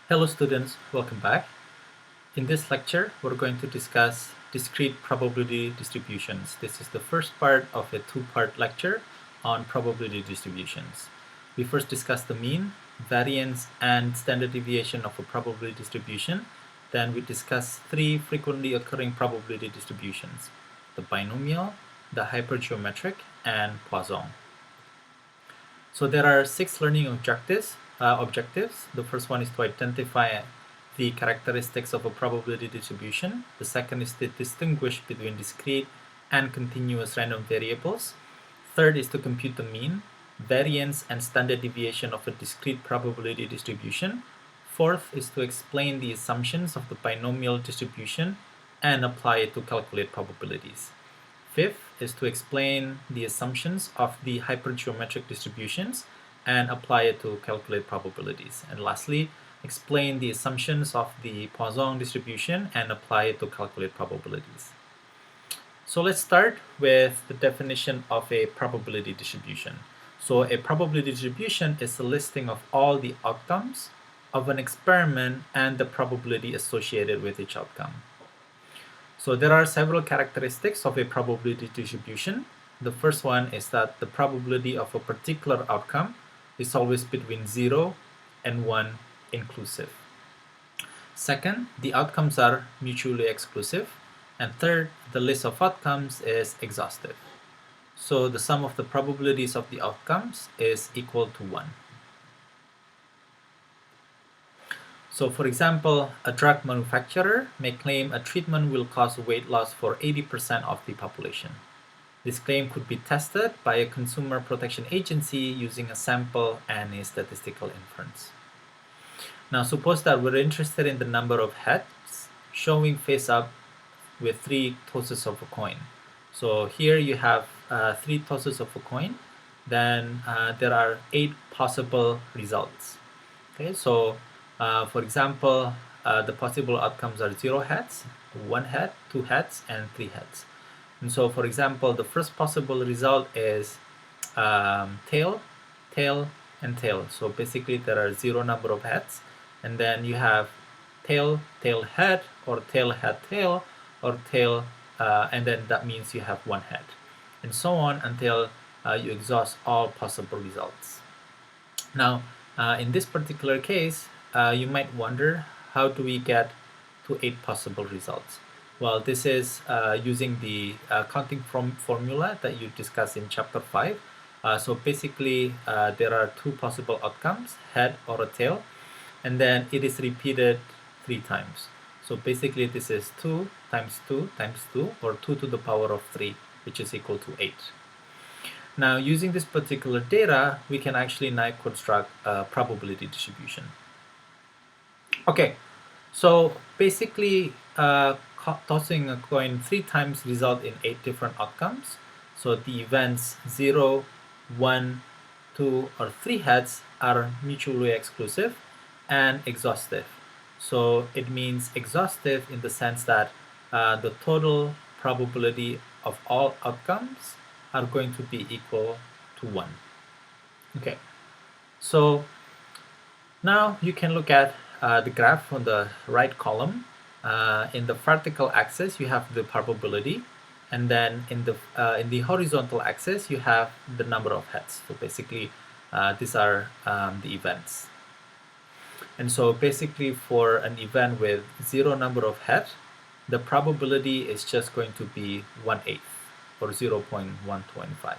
Hello students, welcome back. In this lecture, we're going to discuss discrete probability distributions. This is the first part of a two-part lecture on probability distributions. We first discussed the mean, variance, and standard deviation of a probability distribution. Then we discussed three frequently occurring probability distributions: the binomial, the hypergeometric, and Poisson. So there are 6 learning objectives. The first one is to identify the characteristics of a probability distribution. The second is to distinguish between discrete and continuous random variables. Third is to compute the mean, variance, and standard deviation of a discrete probability distribution. Fourth is to explain the assumptions of the binomial distribution and apply it to calculate probabilities. Fifth is to explain the assumptions of the hypergeometric distributions and apply it to calculate probabilities. And lastly, explain the assumptions of the Poisson distribution and apply it to calculate probabilities. So let's start with the definition of a probability distribution. So a probability distribution is a listing of all the outcomes of an experiment and the probability associated with each outcome. So there are several characteristics of a probability distribution. The first one is that the probability of a particular outcome is always between 0 and 1 inclusive. Second, the outcomes are mutually exclusive. And third, the list of outcomes is exhaustive. So the sum of the probabilities of the outcomes is equal to 1. So for example, a drug manufacturer may claim a treatment will cause weight loss for 80% of the population. This claim could be tested by a consumer protection agency using a sample and a statistical inference. Now suppose that we're interested in the number of heads showing face up with 3 tosses of a coin. So here you have 3 tosses of a coin. Then there are 8 possible results. Okay, so for example, the possible outcomes are 0 heads, 1 head, 2 heads, and 3 heads. And so, for example, the first possible result is tail, tail, and tail. So basically, there are 0 number of heads, and then you have tail, tail, head, or tail, head, tail, or tail, and then that means you have 1 head, and so on until you exhaust all possible results. Now, in this particular case, you might wonder, how do we get to 8 possible results? Well, this is using the counting formula that you discussed in chapter 5. So basically, there are 2 possible outcomes, head or a tail, and then it is repeated 3 times. So basically, this is 2 times 2 times 2, or 2 to the power of 3, which is equal to 8. Now, using this particular data, we can actually now construct a probability distribution. Okay, so basically, tossing a coin 3 times result in 8 different outcomes. So the events 0, 1, 2, or 3 heads are mutually exclusive and exhaustive. So it means exhaustive in the sense that the total probability of all outcomes are going to be equal to 1. Okay, so now you can look at the graph on the right column. In the vertical axis, you have the probability, and then in the horizontal axis, you have the number of heads. So basically, these are the events. And so basically, for an event with 0 number of heads, the probability is just going to be 1/8, or 0.125.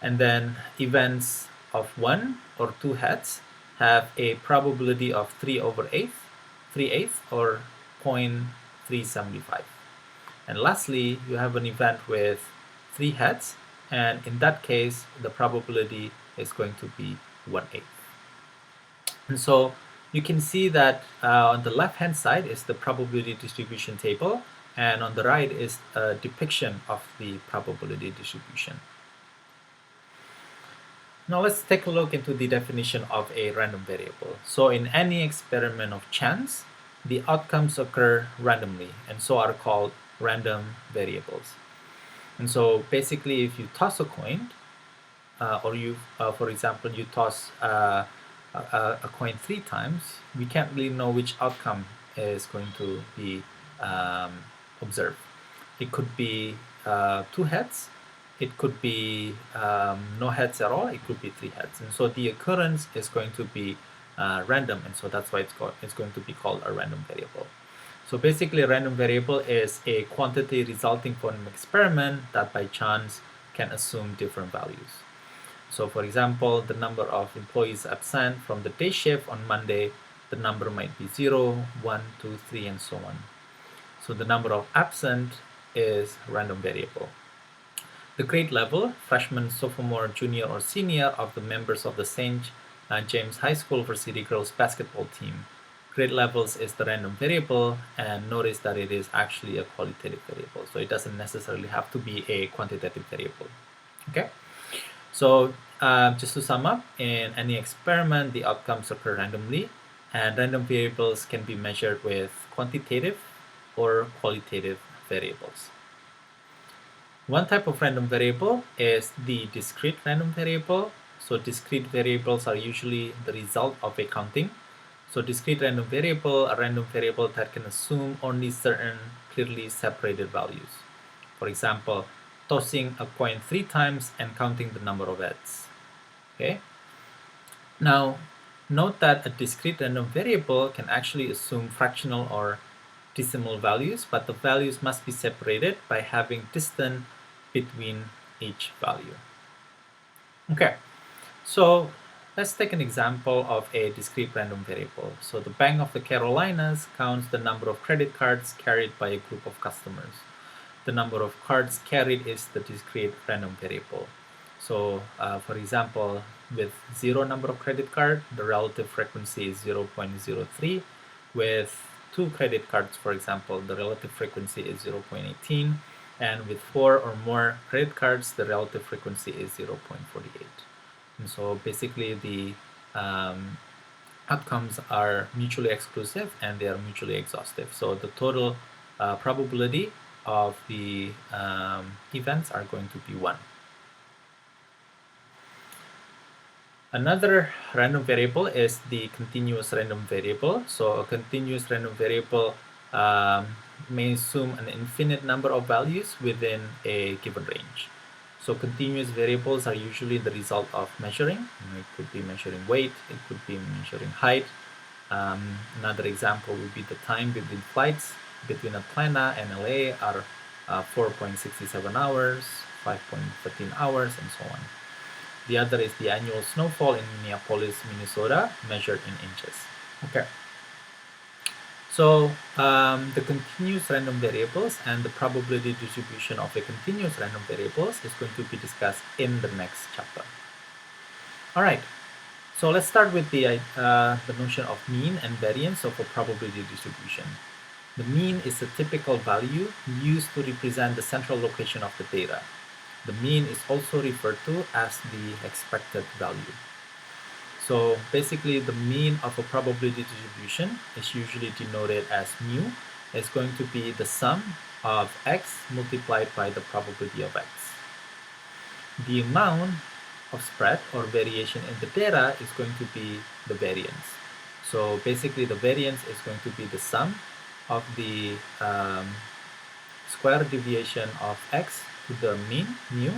And then events of 1 or 2 heads have a probability of 3/8, or 0.375. And lastly, you have an event with 3 heads, and in that case, the probability is going to be 1/8. And so you can see that on the left-hand side is the probability distribution table, and on the right is a depiction of the probability distribution. Now let's take a look into the definition of a random variable. So in any experiment of chance, the outcomes occur randomly, and so are called random variables. And so basically, if you toss a coin, or you, for example, you toss a coin 3 times, we can't really know which outcome is going to be observed. It could be 2 heads, it could be no heads at all, it could be 3 heads, and so the occurrence is going to be random, and so that's why it's going to be called a random variable. So basically, a random variable is a quantity resulting from an experiment that by chance can assume different values. So for example, the number of employees absent from the day shift on Monday, the number might be 0, 1, 2, 3, and so on. So the number of absent is random variable. The grade level, freshman, sophomore, junior, or senior of the members of the St. James High School Varsity girls basketball team. Grade levels is the random variable, and notice that it is actually a qualitative variable. So it doesn't necessarily have to be a quantitative variable. Okay? So just to sum up, in any experiment, the outcomes occur randomly, and random variables can be measured with quantitative or qualitative variables. One type of random variable is the discrete random variable. So discrete variables are usually the result of a counting. So discrete random variable, a random variable that can assume only certain clearly separated values. For example, tossing a coin 3 times and counting the number of heads. Okay. Now, note that a discrete random variable can actually assume fractional or decimal values, but the values must be separated by having distance between each value. Okay, so let's take an example of a discrete random variable. So the Bank of the Carolinas counts the number of credit cards carried by a group of customers. The number of cards carried is the discrete random variable. So for example, with 0 number of credit card, the relative frequency is 0.03. With 2 credit cards, for example, the relative frequency is 0.18. And with 4 or more credit cards, the relative frequency is 0.48. And so basically the outcomes are mutually exclusive and they are mutually exhaustive. So the total probability of the events are going to be 1. Another random variable is the continuous random variable. So a continuous random variable may assume an infinite number of values within a given range. So continuous variables are usually the result of measuring. It could be measuring weight, it could be measuring height. Another example would be the time between flights between Atlanta and LA are 4.67 hours, 5.13 hours, and so on. The other is the annual snowfall in Minneapolis, Minnesota, measured in inches. Okay. So the continuous random variables and the probability distribution of the continuous random variables is going to be discussed in the next chapter. All right. So let's start with the notion of mean and variance of a probability distribution. The mean is a typical value used to represent the central location of the data. The mean is also referred to as the expected value. So basically, the mean of a probability distribution is usually denoted as mu. It's going to be the sum of x multiplied by the probability of x. The amount of spread or variation in the data is going to be the variance. So basically, the variance is going to be the sum of the square deviation of x to the mean, mu,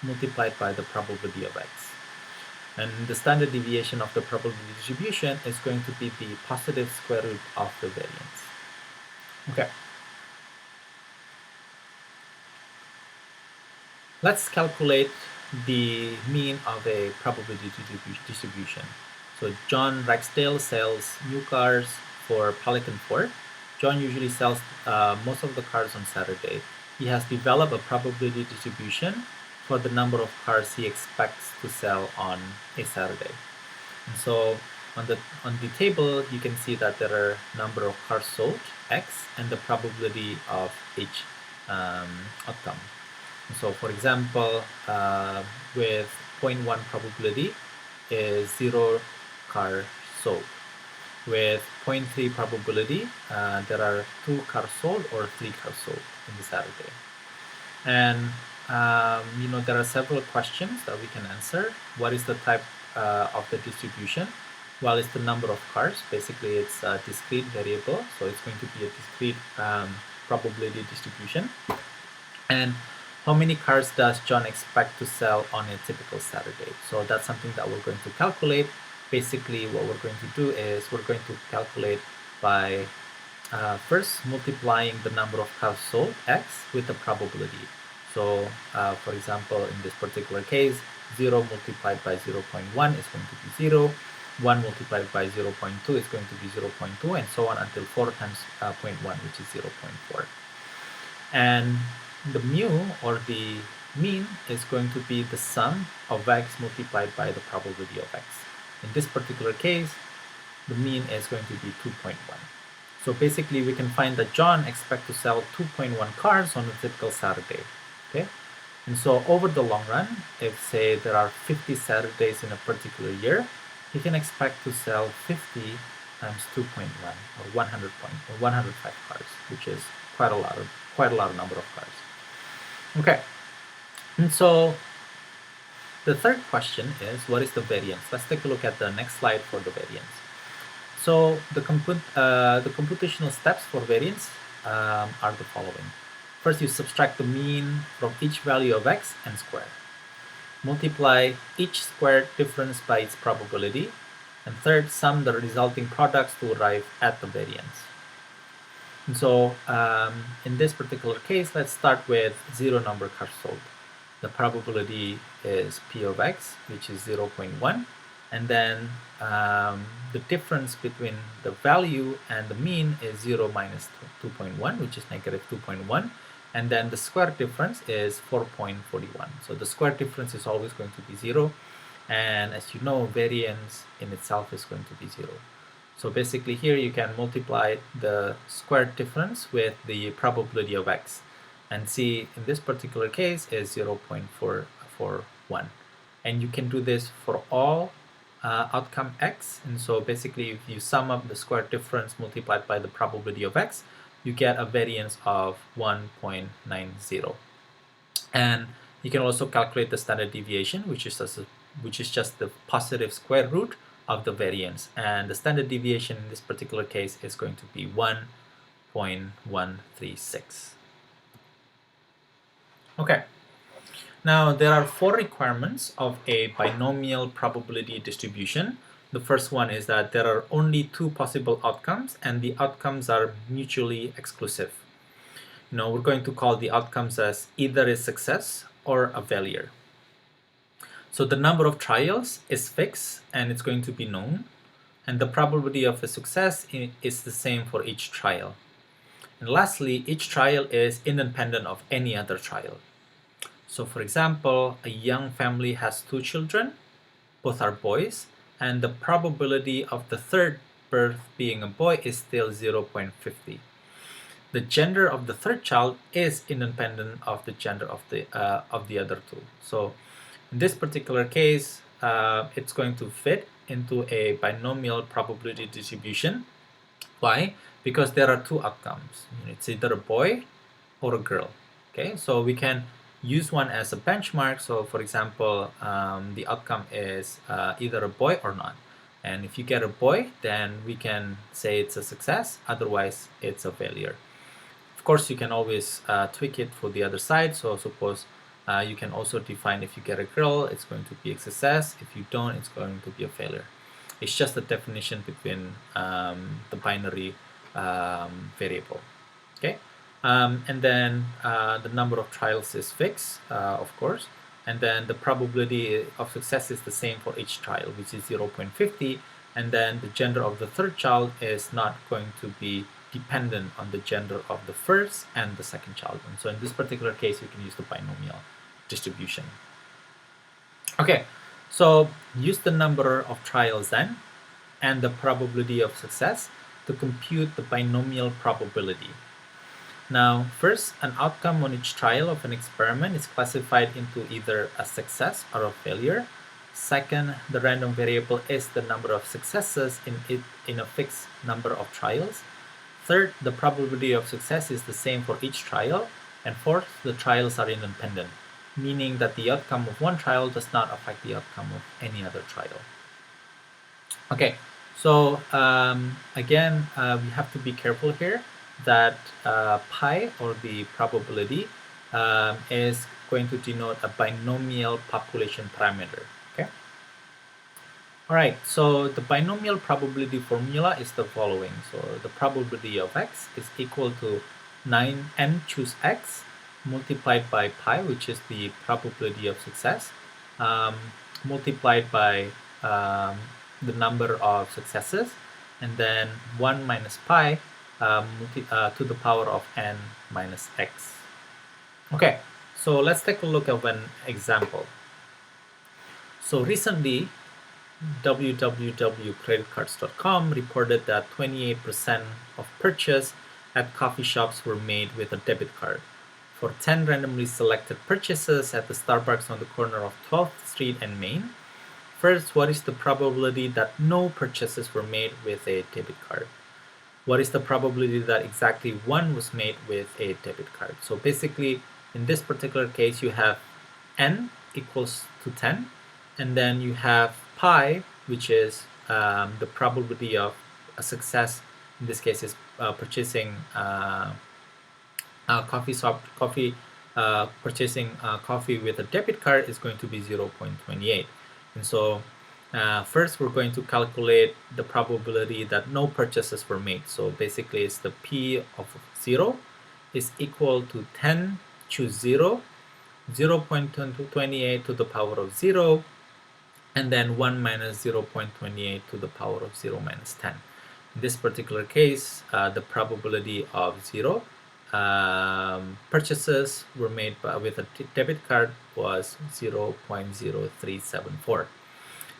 multiplied by the probability of x. And the standard deviation of the probability distribution is going to be the positive square root of the variance. Okay. Let's calculate the mean of a probability distribution. So John Ragsdale sells new cars for Pelican Ford. John usually sells most of the cars on Saturday. He has developed a probability distribution for the number of cars he expects to sell on a Saturday. And so on the table, you can see that there are number of cars sold, x, and the probability of each outcome. And so for example, with 0.1 probability is 0 car sold. With 0.3 probability, there are 2 cars sold or 3 cars sold in the Saturday. And there are several questions that we can answer. What is the type of the distribution? Well, it's the number of cars. Basically, it's a discrete variable, so it's going to be a discrete probability distribution. And how many cars does John expect to sell on a typical Saturday? So that's something that we're going to calculate. Basically, what we're going to do is we're going to calculate by first multiplying the number of cars sold, x, with the probability. So, for example, in this particular case, 0 multiplied by 0.1 is going to be 0. 1 multiplied by 0.2 is going to be 0.2, and so on until 4 times 0.1, which is 0.4. And the mu, or the mean, is going to be the sum of x multiplied by the probability of x. In this particular case, the mean is going to be 2.1. So basically, we can find that John expects to sell 2.1 cars on a typical Saturday. Okay, and so over the long run, if say there are 50 Saturdays in a particular year, he can expect to sell 50 times 2.1, or 100 or 105 cars, which is quite a lot of number of cars. Okay, and so the third question is, what is the variance? Let's take a look at the next slide for the variance. So the computational steps for variance are the following. First, you subtract the mean from each value of x and square. Multiply each squared difference by its probability. And third, sum the resulting products to arrive at the variance. And so in this particular case, let's start with zero number cars sold. The probability is P of x, which is 0.1. And then the difference between the value and the mean is 0 minus 2.1, which is negative 2.1. And then the square difference is 4.41. So the square difference is always going to be 0. And as you know, variance in itself is going to be 0. So basically here you can multiply the square difference with the probability of x. And see, in this particular case is 0.441. And you can do this for all outcome x. And so basically, if you sum up the square difference multiplied by the probability of x, you get a variance of 1.90. And you can also calculate the standard deviation, which is just the positive square root of the variance. And the standard deviation in this particular case is going to be 1.136. Okay. Now, there are 4 requirements of a binomial probability distribution. The first one is that there are only 2 possible outcomes, and the outcomes are mutually exclusive. We're going to call the outcomes as either a success or a failure. So the number of trials is fixed, and it's going to be known. And the probability of a success is the same for each trial. And lastly, each trial is independent of any other trial. So for example, a young family has 2 children, both are boys, and the probability of the third birth being a boy is still 0.50. The gender of the third child is independent of the gender of the other 2. So in this particular case, it's going to fit into a binomial probability distribution. Why? Because there are 2 outcomes. It's either a boy or a girl. Okay, so we can use one as a benchmark. So for example, the outcome is either a boy or not. And if you get a boy, then we can say it's a success. Otherwise, it's a failure. Of course, you can always tweak it for the other side. So suppose you can also define, if you get a girl, it's going to be a success. If you don't, it's going to be a failure. It's just a definition between the binary variable. Okay. And then the number of trials is fixed, of course, and then the probability of success is the same for each trial, which is 0.50, and then the gender of the third child is not going to be dependent on the gender of the first and the second child. And so in this particular case, you can use the binomial distribution. Okay, so use the number of trials then and the probability of success to compute the binomial probability. Now, first, an outcome on each trial of an experiment is classified into either a success or a failure. Second, the random variable is the number of successes in a fixed number of trials. Third, the probability of success is the same for each trial. And fourth, the trials are independent, meaning that the outcome of one trial does not affect the outcome of any other trial. Okay, so again, we have to be careful here that pi, or the probability, is going to denote a binomial population parameter. Okay. All right, so the binomial probability formula is the following. So the probability of x is equal to 9n choose x multiplied by pi, which is the probability of success, um, multiplied by um, the number of successes, and then 1 minus pi to the power of n minus x. Okay, so let's take a look at one example. So recently, www.creditcards.com reported that 28% of purchase at coffee shops were made with a debit card. For 10 randomly selected purchases at the Starbucks on the corner of 12th Street and Main, first, what is the probability that no purchases were made with a debit card? What is the probability that exactly one was made with a debit card? So basically, in this particular case, you have n equals to 10, and then you have pi, which is the probability of a success. In this case, is purchasing purchasing coffee with a debit card is going to be 0.28. And so first we're going to calculate the probability that no purchases were made. So basically it's the p of 0 is equal to 10 choose 0, 0.28 to the power of 0, and then 1 minus 0.28 to the power of 0 minus 10. In this particular case, the probability of 0 purchases were made with a debit card was 0.0374.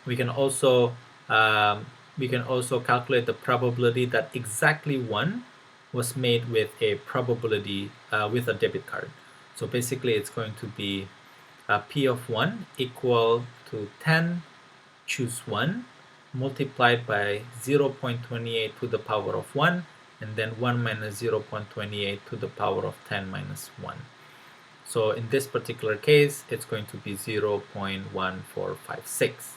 We can also calculate the probability that exactly one was made with a probability with a debit card. So basically, it's going to be p of 1 equal to 10 choose 1 multiplied by 0.28 to the power of 1, and then 1 minus 0.28 to the power of 10 minus 1. So in this particular case, it's going to be 0.1456.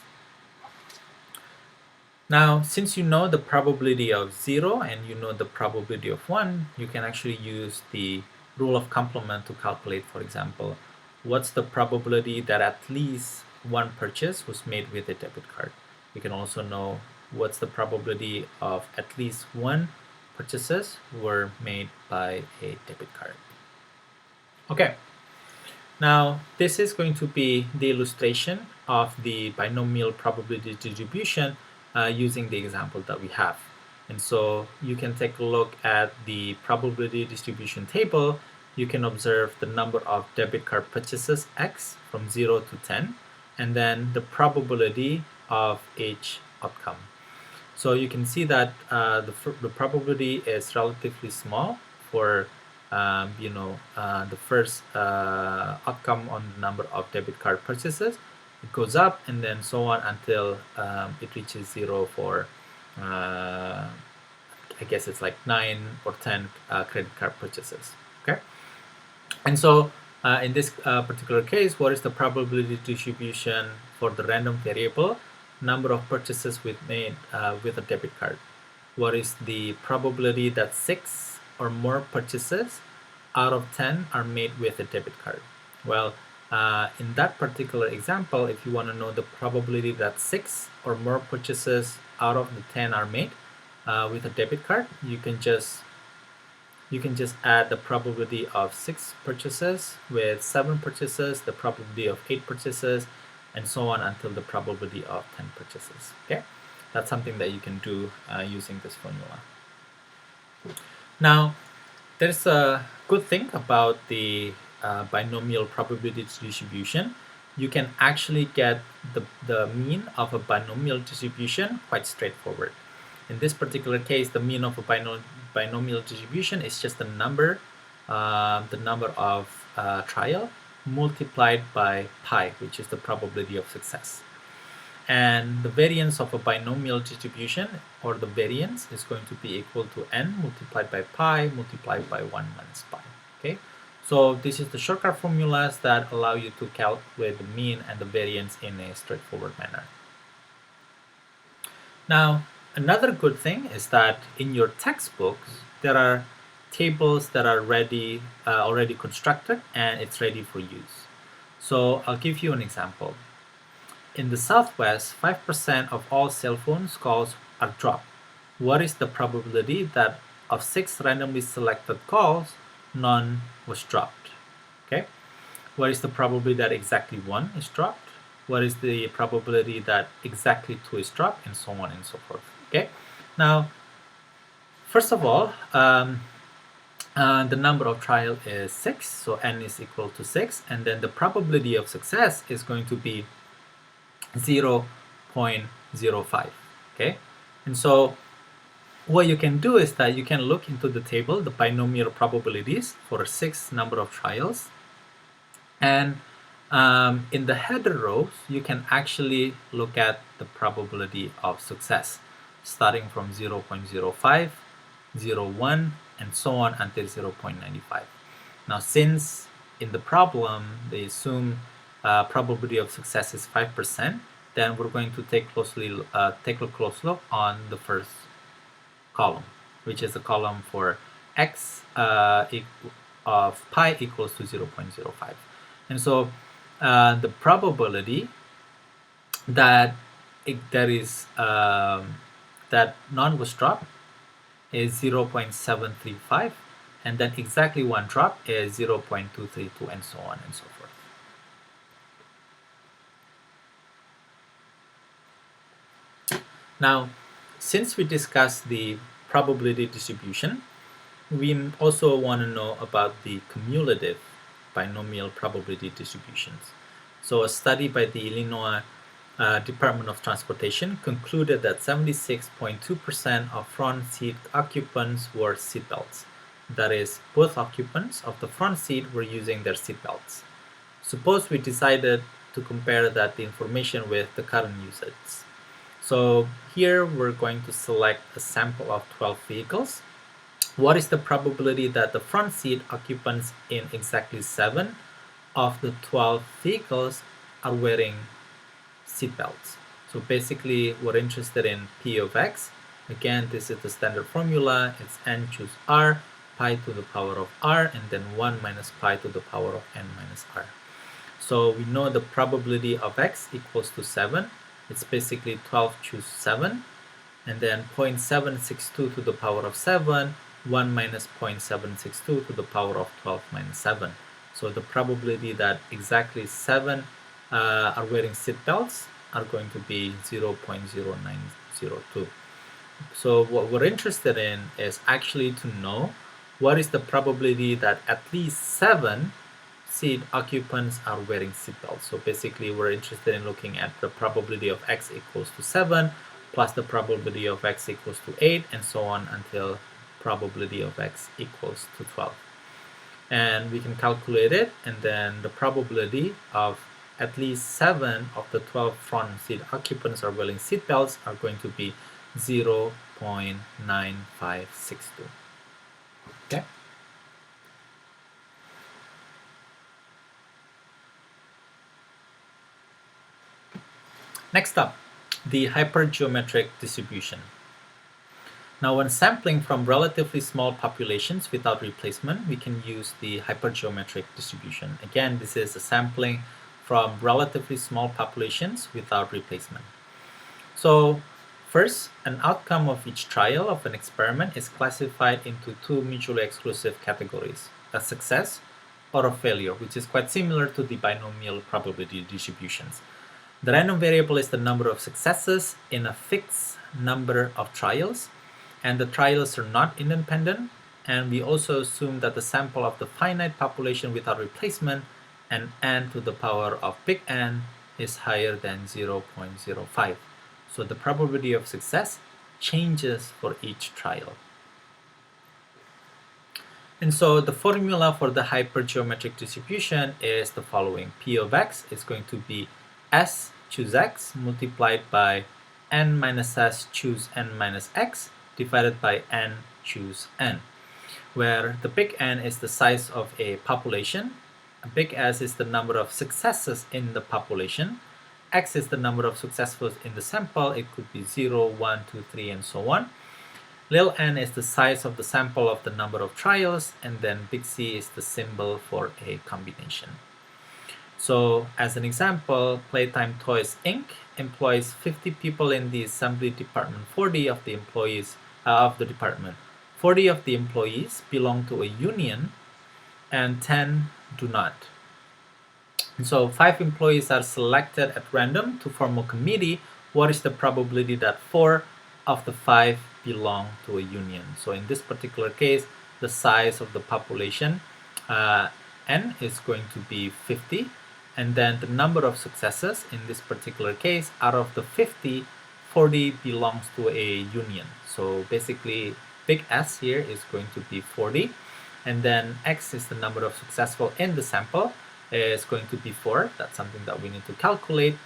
Now, since you know the probability of 0 and you know the probability of 1, you can actually use the rule of complement to calculate, for example, what's the probability that at least one purchase was made with a debit card. You can also know what's the probability of at least one purchases were made by a debit card. Okay, now this is going to be the illustration of the binomial probability distribution using the example that we have. And so you can take a look at the probability distribution table. You can observe the number of debit card purchases x from 0 to 10, and then the probability of each outcome. So you can see that the probability is relatively small for the first outcome on the number of debit card purchases. It goes up and then so on until it reaches 0 for I guess it's like 9 or 10 credit card purchases. Okay, and so in this particular case, what is the probability distribution for the random variable number of purchases made with a debit card? What is the probability that 6 or more purchases out of 10 are made with a debit card? Well, in that particular example, if you want to know the probability that 6 or more purchases out of the 10 are made with a debit card, you can just add the probability of 6 purchases with 7 purchases, the probability of 8 purchases, and so on until the probability of 10 purchases. Okay, that's something that you can do using this formula. Now, there's a good thing about the binomial probability distribution. You can actually get the mean of a binomial distribution quite straightforward. In this particular case, the mean of a binomial distribution is just the number of trial multiplied by pi, which is the probability of success. And the variance of a binomial distribution, or the variance, is going to be equal to n multiplied by pi multiplied by 1 minus pi. Okay, so this is the shortcut formulas that allow you to calculate the mean and the variance in a straightforward manner. Now, another good thing is that in your textbooks, there are tables that are already constructed, and it's ready for use. So I'll give you an example. In the Southwest, 5% of all cell phone calls are dropped. What is the probability that of 6 randomly selected calls, none was dropped? Okay. What is the probability that exactly 1 is dropped? What is the probability that exactly 2 is dropped, and so on and so forth? Okay. Now, first of all, the number of trial is 6, so n is equal to 6, and then the probability of success is going to be 0.05. Okay, and so what you can do is that you can look into the table, the binomial probabilities for 6 number of trials, and in the header rows you can actually look at the probability of success starting from 0.05, 0.1, and so on until 0.95. Now, since in the problem they assume probability of success is 5%, then we're going to take a close look on the first column, which is the column for x of pi equals to 0.05. And so the probability that that none was dropped is 0.735, and then exactly 1 drop is 0.232, and so on and so forth. Now, since we discussed the probability distribution, we also want to know about the cumulative binomial probability distributions. So a study by the Illinois Department of Transportation concluded that 76.2% of front seat occupants wore seatbelts. That is, both occupants of the front seat were using their seatbelts. Suppose we decided to compare that information with the current usage. So here we're going to select a sample of 12 vehicles. What is the probability that the front seat occupants in exactly 7 of the 12 vehicles are wearing seatbelts? So basically we're interested in P of x. Again, this is the standard formula. It's n choose r, pi to the power of r, and then 1 minus pi to the power of n minus r. So we know the probability of x equals to 7. It's basically 12 choose 7, and then 0.762 to the power of 7, 1 minus 0.762 to the power of 12 minus 7. So the probability that exactly 7 are wearing seatbelts are going to be 0.0902. So what we're interested in is actually to know what is the probability that at least 7 seat occupants are wearing seatbelts. So basically we're interested in looking at the probability of x equals to 7 plus the probability of x equals to 8, and so on until probability of x equals to 12. And we can calculate it, and then the probability of at least 7 of the 12 front seat occupants are wearing seatbelts are going to be 0.9562. Okay. Next up, the hypergeometric distribution. Now, when sampling from relatively small populations without replacement, we can use the hypergeometric distribution. Again, this is a sampling from relatively small populations without replacement. So, first, an outcome of each trial of an experiment is classified into 2 mutually exclusive categories, a success or a failure, which is quite similar to the binomial probability distributions. The random variable is the number of successes in a fixed number of trials, and the trials are not independent, and we also assume that the sample of the finite population without replacement and n to the power of big N is higher than 0.05. So the probability of success changes for each trial. And so the formula for the hypergeometric distribution is the following. P of x is going to be S choose x multiplied by n minus s choose n minus x divided by n choose n, where the big N is the size of a population, a big S is the number of successes in the population, X is the number of successfuls in the sample. It could be 0, 1, 2, 3, and so on. Little n is the size of the sample of the number of trials, and then big C is the symbol for a combination. So as an example, Playtime Toys Inc. employs 50 people in the assembly department. 40 of the employees of the department. 40 of the employees belong to a union and 10 do not. And so 5 employees are selected at random to form a committee. What is the probability that 4 of the 5 belong to a union? So in this particular case, the size of the population, N, is going to be 50. And then the number of successes in this particular case, out of the 50, 40 belongs to a union. So basically, big S here is going to be 40. And then X is the number of successful in the sample, is going to be 4. That's something that we need to calculate.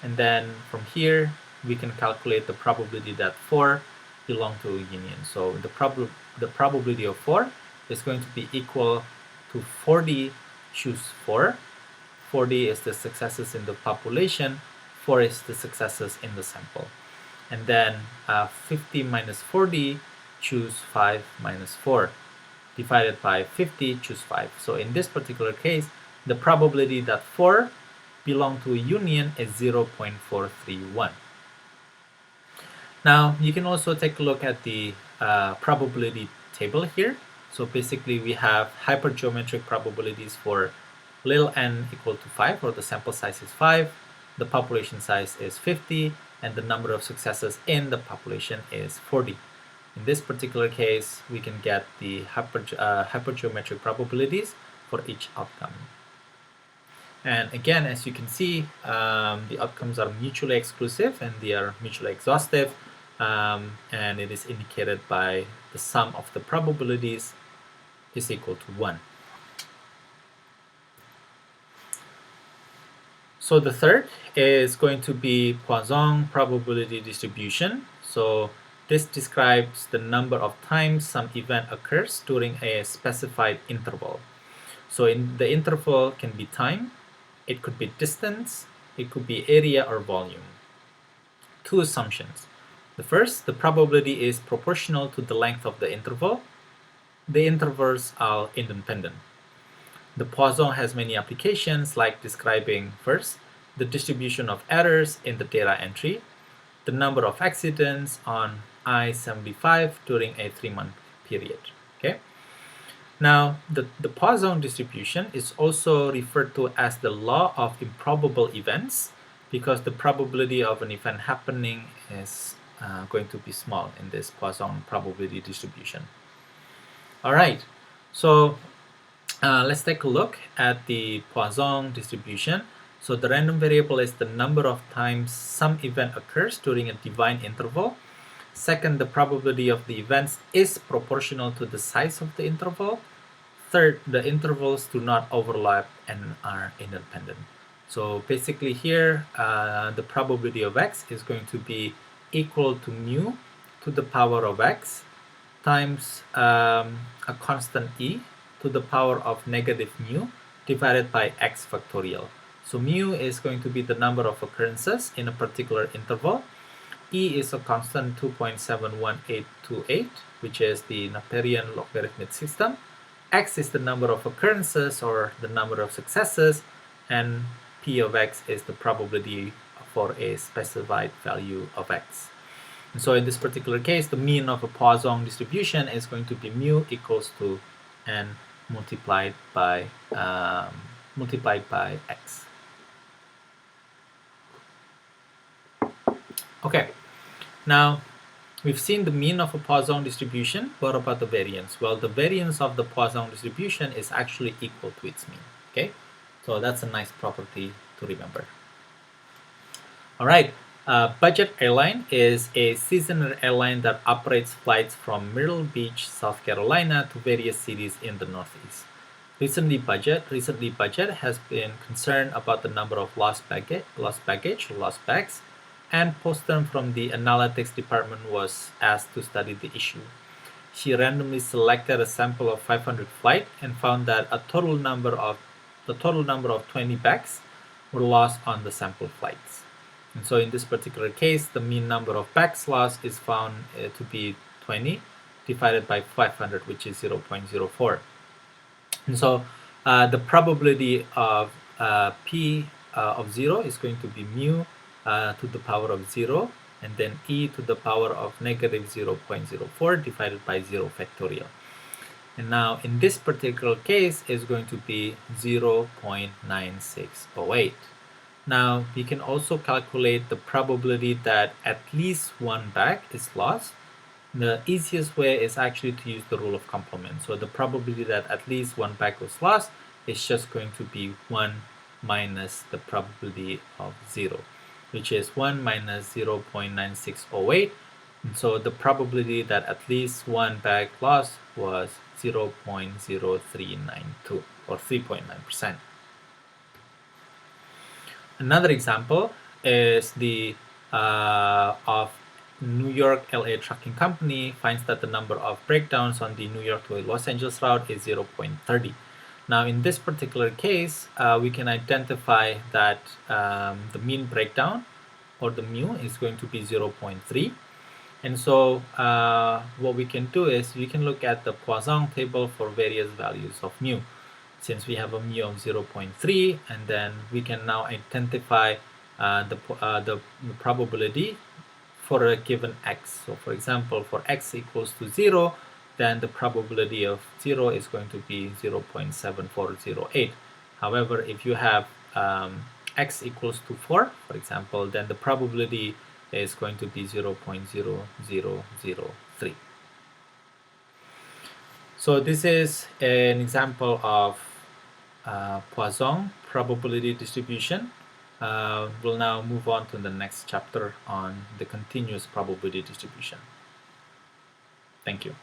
And then from here, we can calculate the probability that 4 belong to a union. So the probability of 4 is going to be equal to 40 choose 4. 40 is the successes in the population, 4 is the successes in the sample. And then 50 minus 40, choose 5 minus 4. Divided by 50, choose 5. So in this particular case, the probability that 4 belong to a union is 0.431. Now, you can also take a look at the probability table here. So basically, we have hypergeometric probabilities for little n equal to 5, or the sample size is 5, the population size is 50, and the number of successes in the population is 40. In this particular case, we can get the hypergeometric probabilities for each outcome. And again, as you can see, the outcomes are mutually exclusive and they are mutually exhaustive, and it is indicated by the sum of the probabilities is equal to 1. So the third is going to be Poisson probability distribution. So this describes the number of times some event occurs during a specified interval. So in the interval can be time, it could be distance, it could be area or volume. 2 assumptions. The first, the probability is proportional to the length of the interval. The intervals are independent. The Poisson has many applications, like describing first the distribution of errors in the data entry, the number of accidents on I-75 during a 3-month period. Okay. Now, the Poisson distribution is also referred to as the law of improbable events, because the probability of an event happening is going to be small in this Poisson probability distribution. All right, so let's take a look at the Poisson distribution. So the random variable is the number of times some event occurs during a defined interval. Second, the probability of the events is proportional to the size of the interval. Third, the intervals do not overlap and are independent. So basically here, the probability of x is going to be equal to mu to the power of x times a constant e to the power of negative mu divided by x factorial. So mu is going to be the number of occurrences in a particular interval. E is a constant 2.71828, which is the Napierian logarithmic system. X is the number of occurrences or the number of successes, and P of x is the probability for a specified value of x. And so in this particular case, the mean of a Poisson distribution is going to be mu equals to n multiplied by x. Okay, now we've seen the mean of a Poisson distribution. What about the variance? Well, the variance of the Poisson distribution is actually equal to its mean. Okay, so that's a nice property to remember. All right, Budget Airline is a seasonal airline that operates flights from Myrtle Beach, South Carolina to various cities in the Northeast. Recently, Budget has been concerned about the number of lost bags, and Poisson from the analytics department was asked to study the issue. She randomly selected a sample of 500 flights and found that the total number of 20 bags were lost on the sample flights. And so in this particular case, the mean number of backs lost is found to be 20 divided by 500, which is 0.04. And so the probability of P of 0 is going to be mu to the power of 0, and then e to the power of negative 0.04 divided by 0 factorial. And now in this particular case is going to be 0.9608. Now we can also calculate the probability that at least one back is lost. The easiest way is actually to use the rule of complement. So the probability that at least one back was lost is just going to be 1 minus the probability of 0, which is 1 minus 0.9608. And so the probability that at least one back lost was 0.0392 or 3.9%. Another example is the of New York LA Trucking Company finds that the number of breakdowns on the New York to Los Angeles route is 0.30. Now in this particular case, we can identify that the mean breakdown or the mu is going to be 0.3. And so what we can do is we can look at the Poisson table for various values of mu. Since we have a mu of 0.3, and then we can now identify the probability for a given x. So for example, for x equals to 0, then the probability of 0 is going to be 0.7408. However, if you have x equals to 4, for example, then the probability is going to be 0.0003. So this is an example of Poisson probability distribution. We'll now move on to the next chapter on the continuous probability distribution. Thank you.